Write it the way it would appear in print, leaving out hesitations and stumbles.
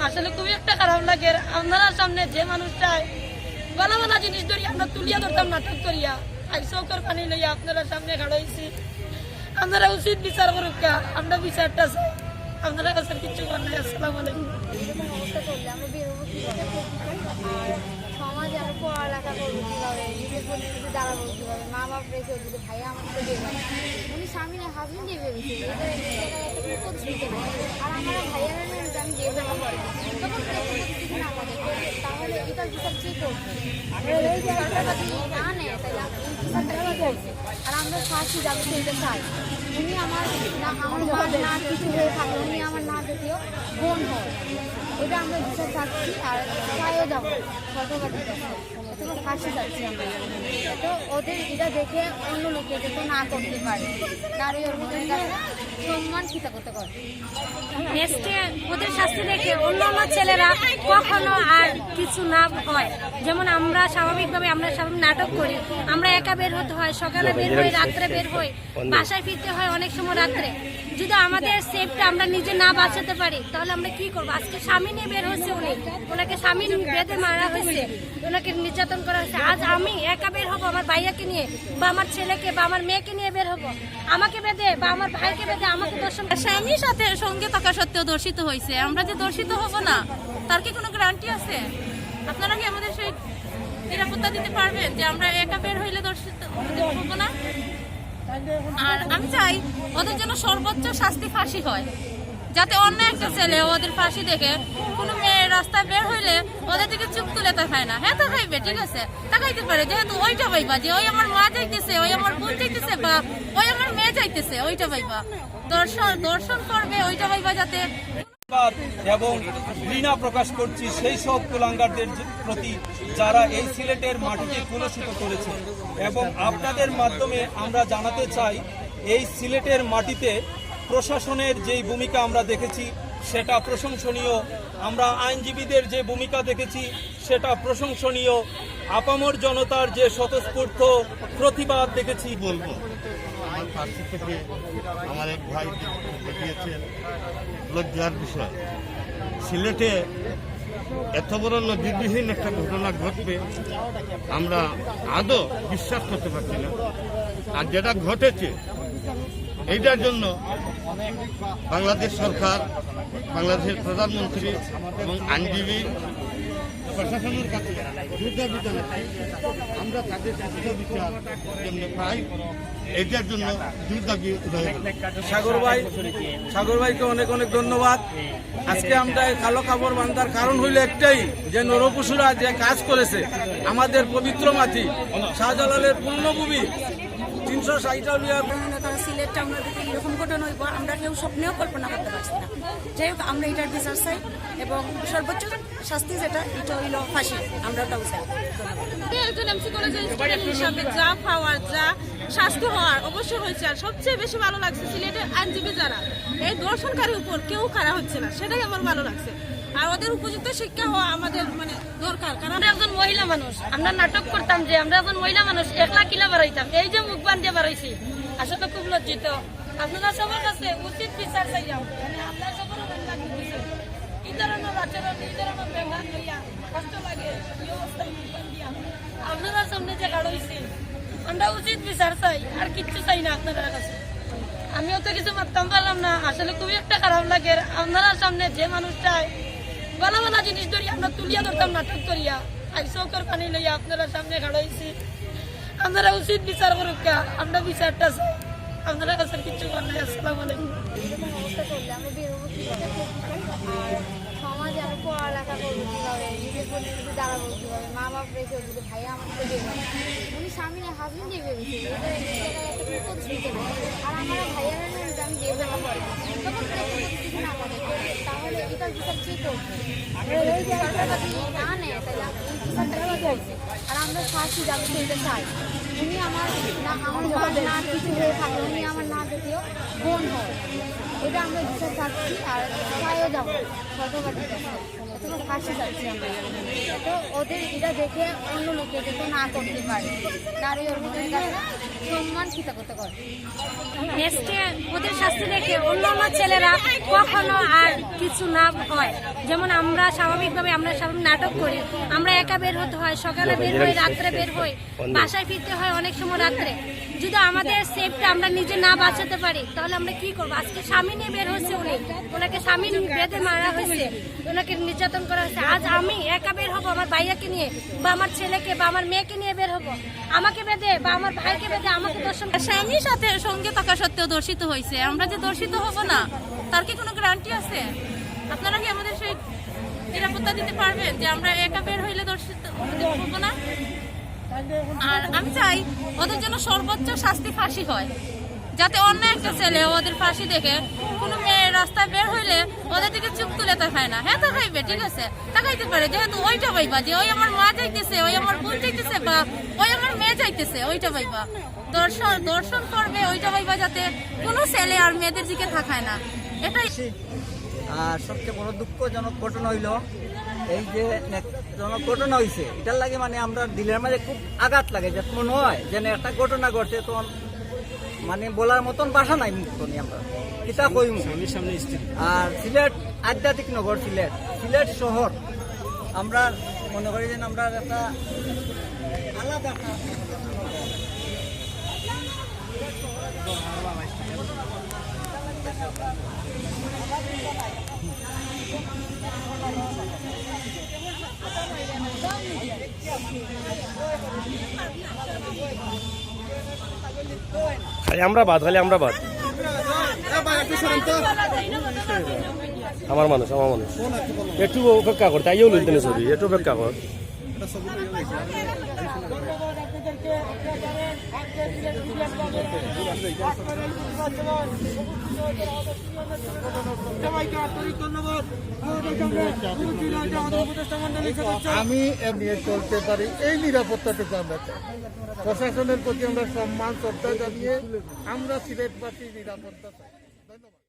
আসলে খুবই একটা খারাপ লাগে। আপনারা সামনে যে মানুষটাই ভালো ভালো জিনিস ধরি আমরা তুলিয়া ধরতাম নাটক করিয়া আই চৌকর পানি লইয়া আপনারা সামনে খাড়াইছি। আপনারা উচিত বিচার করুক, আমরা বিচারটা চাই। আপনারা কাছে কিছু করার নাই। আসসালামু আলাইকুম। অবস্থা করলে আমরা বেরোবো কিভাবে, আর সমাজে আমরা পড়ালেখা করবো কিভাবে, নিজের পরিস্থিতি দাঁড়াবো কিভাবে, মা বাপ রেখে যদি ভাইয়া আমাদের বেরোবে, উনি স্বামী না হাজবেন্ড দিয়ে বেরোচ্ছে, একটা পরিস্থিতি নেই। আর আমরা ভাইয়ারা নেই আমি বিয়ে দেওয়া করে তখন পরিস্থিতি না করে, তাহলে এটার বিচার কে করবে? সরকারবাদী না নেয় তাহলে এই বিচারটা কে করবে? আর আমরা ফাঁসি যাবো সেইটা চাই। উনি আমার না, আমার না কিছু হয়ে থাকে, উনি আমার না যদিও বোন হয়, এটা আমরা বিচার চাচ্ছি। আর চাইও যাবো সরকারবাদীর কাছে, ফাঁসি যাচ্ছি আমরা। তো ওদের এটা দেখে অন্য লোকে যাতে না করতে পারে, নারী অভিযোগের কাছে সম্মান স্বীকার করতে পারে। নেক্সটে ওদের শাস্তি দেখে অন্য অন্য ছেলেরা কখনো আর কিছু না হয়। যেমন আমরা স্বাভাবিকভাবে আমরা স্বাভাবিক নাটক করি, আমরা একা বের হতে হয়, সকালে বের হই, রাত্রে বের হই, বাসায় ফিরতে হয় অনেক সময় রাত্রে। যদি আমাদের সেফটা আমরা নিজে না বাঁচাতে পারি তাহলে আমরা কি করবো? আজকে স্বামী নিয়ে বের হচ্ছে, ওনাকে স্বামী বেঁধে মারা হয়েছে, ওনাকে নির্যাতন করা হয়েছে। আজ আমি একা বের হবো আমার ভাইয়াকে নিয়ে বা আমার ছেলেকে বা আমার মেয়েকে নিয়ে বের হবো, আমাকে বেঁধে বা আমার ভাইকে বেঁধে আমাকে দর্শন। স্বামীর সাথে সঙ্গে থাকা সত্ত্বেও দর্শিত হয়েছে, আমরা যে দর্শিত হব না তার কি কোনো গ্যারান্টি আছে? আপনারা কি আমাদের সেই নিরাপত্তা দিতে পারবেন যে আমরা একা বের হইলে দর্শিত হবো না? আর আমি চাই ওদের যেন সর্বোচ্চ শাস্তি ফাঁসি হয়, যাতে অন্য একটা ছেলে ওদের ফাঁসি দেখে কোনো মেয়ে রাস্তায় বের হইলে ওদের দিকে চুপ তুলে তাকায় না। হ্যাঁ তাকাইবে, ঠিক আছে, তাকাইতে পারে, যেহেতু ওইটা ভাইবা যে ওই আমার মা চাইতেছে, ওই আমার বোন চাইতেছে বা ওই আমার মেয়ে চাইতেছে, ওইটা ভাইবা দর্শন করবে, ওইটা ভাইবা যাতে। এবং ঘৃণা প্রকাশ করছি সেই সব কুলাঙ্গারদের প্রতি যারা এই সিলেটের মাটিকে কলুষিত করেছে। এবং আপনাদের মাধ্যমে আমরা জানাতে চাই, এই সিলেটের মাটিতে প্রশাসনের যেই ভূমিকা আমরা দেখেছি সেটা প্রশংসনীয়, আমরা আইনজীবীদের যে ভূমিকা দেখেছি সেটা প্রশংসনীয়, আপামর জনতার যে স্বতঃস্ফূর্ত প্রতিবাদ দেখেছি। বলবো আমার পার্টি থেকে আমার এক ভাই দেখিয়েছেন লজ্জার বিষয়। সিলেটে এত বড় নজিরবিহীন একটা ঘটনা ঘটবে আমরা আদৌ বিশ্বাস করতে পারছি না। আর যেটা ঘটেছে এইটার জন্য বাংলাদেশ সরকার, বাংলাদেশের প্রধানমন্ত্রী এবং আইনজীবী প্রশাসনের কাছে দ্রুত বিচার চাই। আমরা তাদের দ্রুত বিচার জন্য পাই, এটার জন্য দ্রুত সাগর ভাইকে অনেক অনেক ধন্যবাদ। আজকে আমরা কালো খবর বান্ধার কারণ হইল একটাই, যে নরপশুরা যে কাজ করেছে আমাদের পবিত্র মাটি শাহজালালের পূর্ণভূমি 360 তারা সিলেট টাউনের দিকে এরকম ঘটনা হইব আমরা কেউ স্বপ্নেও কল্পনা করতে পারছি না। যাই হোক আমরা এটার বিচার চাই এবং সর্বোচ্চ শাস্তি যেটা এটা হইল ফাঁসি, আমরা ওটাও চাই। একজন এমসি কলেজের স্টুডেন্ট হিসাবে যা পাওয়ার, যা শাস্তি হওয়ার অবশ্যই হয়েছে। আর সবচেয়ে বেশি ভালো লাগছে সিলেটের আইনজীবী যারা এই দর্শনকারীর উপর কেউ খাড়া হচ্ছে না, সেটাই আমার ভালো লাগছে। আর ওদের উপযুক্ত শিক্ষা হওয়া আমাদের দরকার, কারণ আমরা একজন মহিলা মানুষ, আমরা নাটক করতাম যে আমরা একজন মহিলা মানুষ একলা কিলা বাড়াইতাম, এই যে মুখ বান দিয়ে বাড়াইছি, আসলে খুব লজ্জিত। আপনারা সবার কাছে উচিত বিচার চাইলাম, আমরা সবার এই ধরনের আচরণ, এই ধরনের ব্যবহার লইয়া কষ্ট লাগে, এই অবস্থায় মুখ বান দিয়া আপনারা সামনে যে গাড়াইছি, আমরা উচিত বিচার চাই, আর কিচ্ছু চাই না আপনাদের কাছে। আমিও তো কিছু মারতাম পারলাম না, আসলে খুবই একটা খারাপ লাগে। আপনারা সামনে যে মানুষটাই ভালো ভালো জিনিস ধরি আমরা তুলিয়া ধরতাম নাটক করিয়া আই চৌকর পানি লইয়া আপনারা সামনে খাড়াইছি। আপনারা উচিত বিচার করুক, আমরা বিচারটা চাই। আপনারা কাছে কিছু করার নাই। আসসালামু আলাইকুম। অবস্থা করলে আমরা বেরোবো কিভাবে, আর সমাজে আমরা পড়ালেখা করবো কিভাবে, নিজের পরিস্থিতি দাঁড়াবো কিভাবে, মা বাপ রেখে যদি ভাইয়া আমাদের বেরোবে, উনি স্বামী না হাজবেন্ড দিয়ে বেরোচ্ছে, একটা পরিস্থিতি নেই। আর আমরা ভাইয়ারা নেই আমি বিয়ে দেওয়া করে তখন পরিস্থিতি না করে, তাহলে এটার বিচার কে করবে? সরকারবাদী না নেয় তাহলে এই বিচারটা কে করবে? আর আমরা ফাঁসি যাবো সেইটা চাই। উনি আমার না, আমার না কিছু হয়ে থাকে, উনি আমার না যদিও বোন হয়, এটা আমরা বিচার চাচ্ছি। আর চাইও যাবো সরকারবাদীর কাছে, ফাঁসি যাচ্ছি আমরা। তো ওদের এটা দেখে অন্য লোকে যাতে না করতে পারে, নারী অভিযোগের কাছে সম্মান কৃতজ্ঞতা করে। নেক্সটে ওদের শাস্তি দেখে অন্য ছেলেরা কখনো আর কিছু না হয়। যেমন আমরা স্বাভাবিকভাবে আমরা স্বাভাবিক নাটক করি, আমরা একা বের হতে হয়, সকালে বের হই, রাত্রে বের হই, বাসায় ফিরতে হয় অনেক সময় রাত্রে। যদি আমাদের সেফটা আমরা নিজে না বাঁচাতে পারি তাহলে আমরা কি করবো? আজকে স্বামী নিয়ে বের হচ্ছে, ওনাকে স্বামী বেঁধে মারা হয়েছে, ওনাকে নির্যাতন করা হয়েছে। আজ আমি একা বের হবো আমার ভাইয়াকে নিয়ে বা আমার ছেলেকে বা আমার মেয়েকে নিয়ে বের হবো, আমাকে বেঁধে বা আমার ভাইকে বেঁধে আমাকে দর্শন। স্বামীর সাথে সঙ্গে থাকা সত্ত্বেও ধর্ষিত হয়েছে, আমরা যে ধর্ষিত হব না তার কি কোনো গ্যারান্টি আছে? আপনারা কি আমাদের সেই নিরাপত্তা দিতে পারবেন যে আমরা একা বের হইলে ধর্ষিত হব না? আর আমি চাই ওদের জন্য সর্বোচ্চ শাস্তি ফাঁসি হয়, যাতে অন্য একটা ছেলে ওদের ফাঁসি দেখে কোনো মেয়ে রাস্তায় বের হইলে ওদের দিকে চুপ তুলে তাকায় না। হ্যাঁ তাকাইবে, ঠিক আছে, তাকাইতে পারে, যেহেতু ওইটা ভাইবা যে ওই আমার মা যাইতেছে, ওই আমার বোন যাইতেছে বা ওই আমার মেয়ে যাইতেছে, ওইটা ভাইবা দর্শন করবে, ওইটা ভাইবা যাতে কোনো ছেলে আর মেয়েদের দিকে তাকায় না। এটাই আর সবচেয়ে বড় দুঃখজনক ঘটনা হইল এই যে জনক ঘটনা হয়েছে, এটার লাগে মানে আমরা দিলের মাঝে খুব আঘাত লাগে, যে মনে হয় যেন একটা ঘটনা ঘটছে, তখন মানে বলার মতন ভাষা নাই মুক্ত নি আমরা কিতা কই। আর সিলেট আধ্যাত্মিক নগর, সিলেট শহর আমরা মনে করি যে আমরা একটা আলাদা খালি আমরা বাদ আমার মানুষ একটু অপেক্ষা কর, তাইও লইতে না ছবি, একটু অপেক্ষা কর। আমি নিয়ে চলতে পারি, এই নিরাপত্তাটুকু আমরা চাই। প্রশাসনের প্রতি আমরা সম্মান শ্রদ্ধা জানিয়ে আমরা সিলেটবাসী নিরাপত্তা চাই।